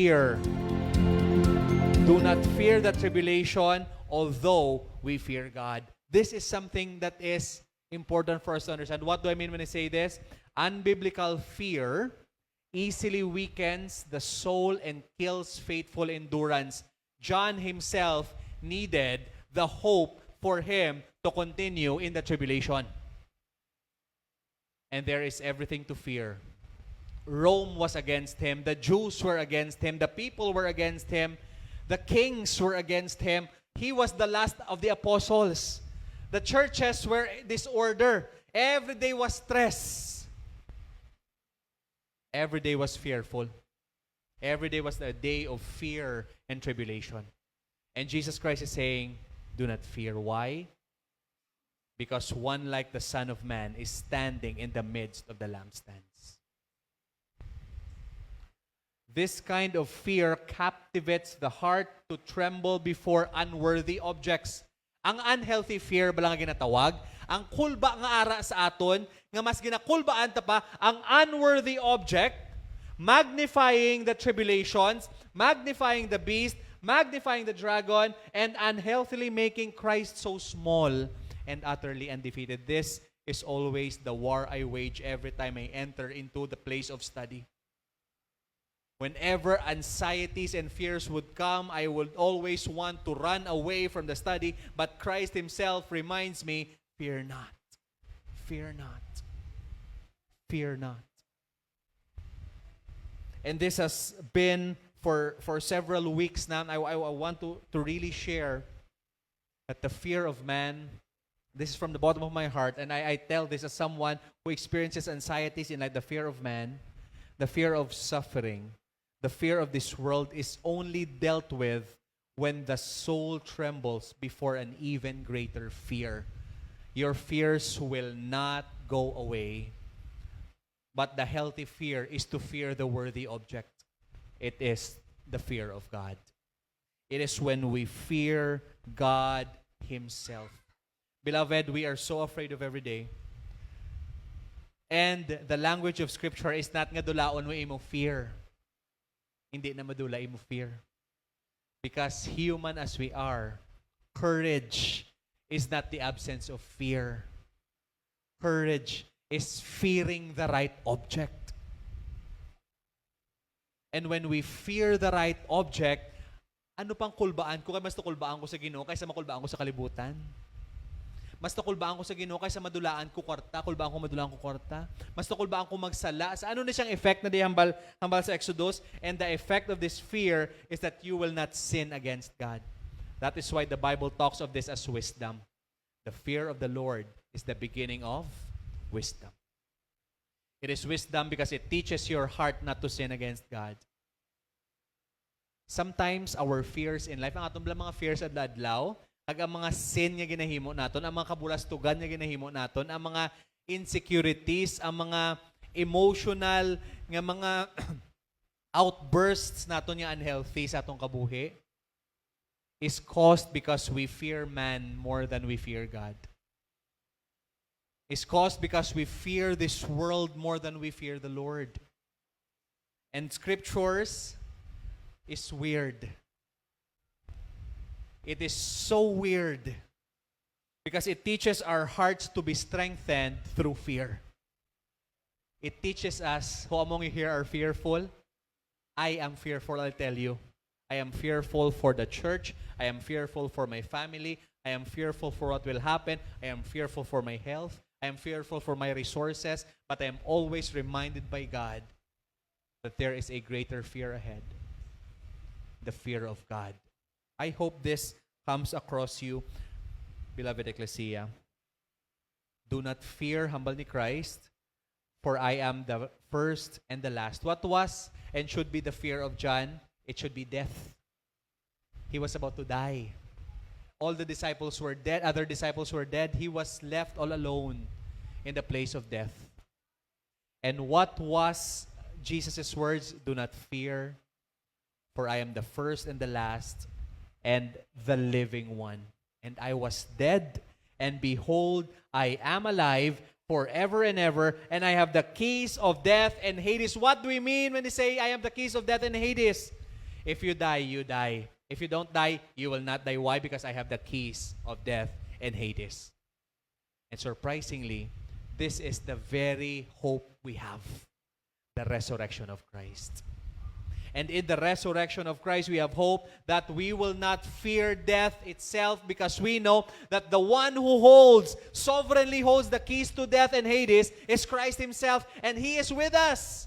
fear. Do not fear the tribulation, although we fear God. This is something that is important for us to understand. What do I mean when I say this? Unbiblical fear easily weakens the soul and kills faithful endurance. John himself needed the hope for him to continue in the tribulation. And there is everything to fear. Rome was against him. The Jews were against him. The people were against him. The kings were against him. He was the last of the apostles. The churches were disorder. Every day was stress. Every day was fearful. Every day was a day of fear and tribulation. And Jesus Christ is saying, do not fear. Why? Because one like the Son of Man is standing in the midst of the lampstands. This kind of fear captivates the heart to tremble before unworthy objects. Ang unhealthy fear ba lang ginatawag? Ang kulba nga ara sa aton, nga mas ginakulbaan ta pa, ang unworthy object, magnifying the tribulations, magnifying the beast, magnifying the dragon, and unhealthily making Christ so small and utterly undefeated. This is always the war I wage every time I enter into the place of study. Whenever anxieties and fears would come, I would always want to run away from the study, but Christ himself reminds me, fear not, fear not, fear not. And this has been for several weeks now. I want to really share that the fear of man, this is from the bottom of my heart, and I tell this as someone who experiences anxieties in like the fear of man, the fear of suffering, the fear of this world is only dealt with when the soul trembles before an even greater fear. Your fears will not go away, but the healthy fear is to fear the worthy object. It is the fear of God. It is when we fear God himself. Beloved, we are so afraid of every day. And the language of Scripture is not nga dulaon mo imo fear. Hindi na madula imo fear. Because human as we are, courage is not the absence of fear. Courage is fearing the right object. And when we fear the right object, ano pang kulbaan ko? Kaya mas tukulbaan ko sa Ginoo kaysa makulbaan ko sa kalibutan. Mas tukulbaan ko sa Ginoo kaysa madulaan ko kwarta, kulbaan ko madulaan ko kwarta. Mas tukulbaan ko magsala. Sa ano na siyang effect na di hambal sa Exodus? And the effect of this fear is that you will not sin against God. That is why the Bible talks of this as wisdom. The fear of the Lord is the beginning of wisdom. It is wisdom because it teaches your heart not to sin against God. Sometimes our fears in life, ang atong mga fears adlaw, ang mga sin nga ginahimo naton, ang mga kabulastugan nga ginahimo naton, ang mga insecurities, ang mga emotional nga mga outbursts naton nga unhealthy sa atong kabuhi is caused because we fear man more than we fear God. Is caused because we fear this world more than we fear the Lord. And scriptures is weird. It is so weird because it teaches our hearts to be strengthened through fear. It teaches us, who among you here are fearful? I am fearful, I'll tell you. I am fearful for the church. I am fearful for my family. I am fearful for what will happen. I am fearful for my health. I am fearful for my resources, but I am always reminded by God that there is a greater fear ahead. The fear of God. I hope this comes across you, beloved Ecclesia. Do not fear, humble ni Christ, for I am the first and the last. What was and should be the fear of John? It should be death. He was about to die. All the disciples were dead. Other disciples were dead. He was left all alone in the place of death. And what was Jesus' words? Do not fear, for I am the first and the last and the living one. And I was dead, and behold, I am alive forever and ever, and I have the keys of death and Hades. What do we mean when we say I have the keys of death and Hades? If you die, you die. If you don't die, you will not die. Why? Because I have the keys of death and Hades. And surprisingly, this is the very hope we have. The resurrection of Christ. And in the resurrection of Christ, we have hope that we will not fear death itself because we know that the one who sovereignly holds the keys to death and Hades is Christ Himself, and He is with us.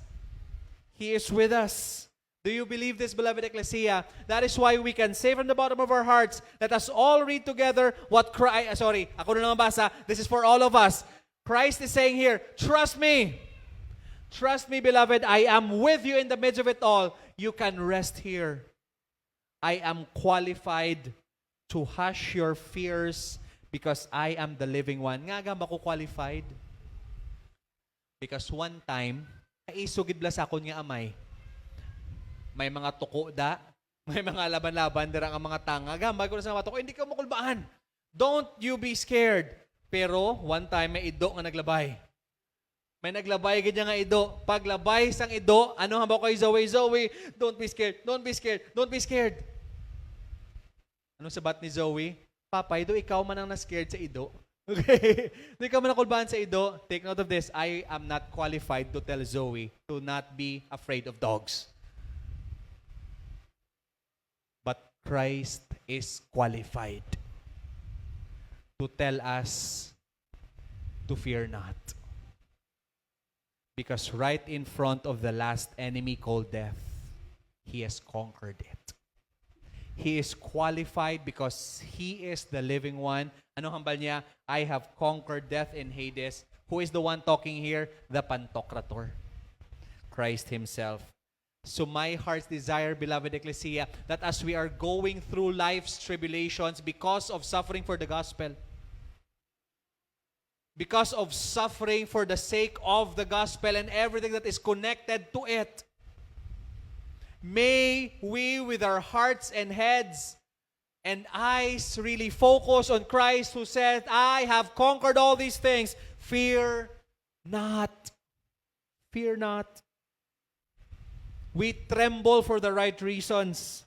He is with us. Do you believe this, beloved Ecclesia? That is why we can say from the bottom of our hearts, let us all read together what Christ, ako na lang basa, this is for all of us. Christ is saying here, trust me. Trust me, beloved, I am with you in the midst of it all. You can rest here. I am qualified to hush your fears because I am the living one. Nga ba ko qualified? Because one time, isugid blas ako nga amay. May mga tuko da, may mga laban-laban, dirang ang mga tanga. Gambay ko na sa mga tuko, hindi ka makulbaan. Don't you be scared. Pero, one time, may ido nga naglabay. May naglabay ganyan nga ido. Paglabay sang ido, ano hamba ko kay Zoe? Zoe, don't be scared, don't be scared, don't be scared. Ano sabat ni Zoe? Papa, ido, ikaw man ang na-scared sa ido. Okay? Hindi ka man nakulbaan sa ido. Take note of this. I am not qualified to tell Zoe to not be afraid of dogs. But Christ is qualified to tell us to fear not. Because right in front of the last enemy called death, He has conquered it. He is qualified because He is the living one. Ano hambal niya? I have conquered death in Hades. Who is the one talking here? The Pantocrator. Christ Himself. So my heart's desire, beloved Ecclesia, that as we are going through life's tribulations because of suffering for the gospel, because of suffering for the sake of the gospel and everything that is connected to it, may we with our hearts and heads and eyes really focus on Christ who said, I have conquered all these things. Fear not. Fear not. We tremble for the right reasons.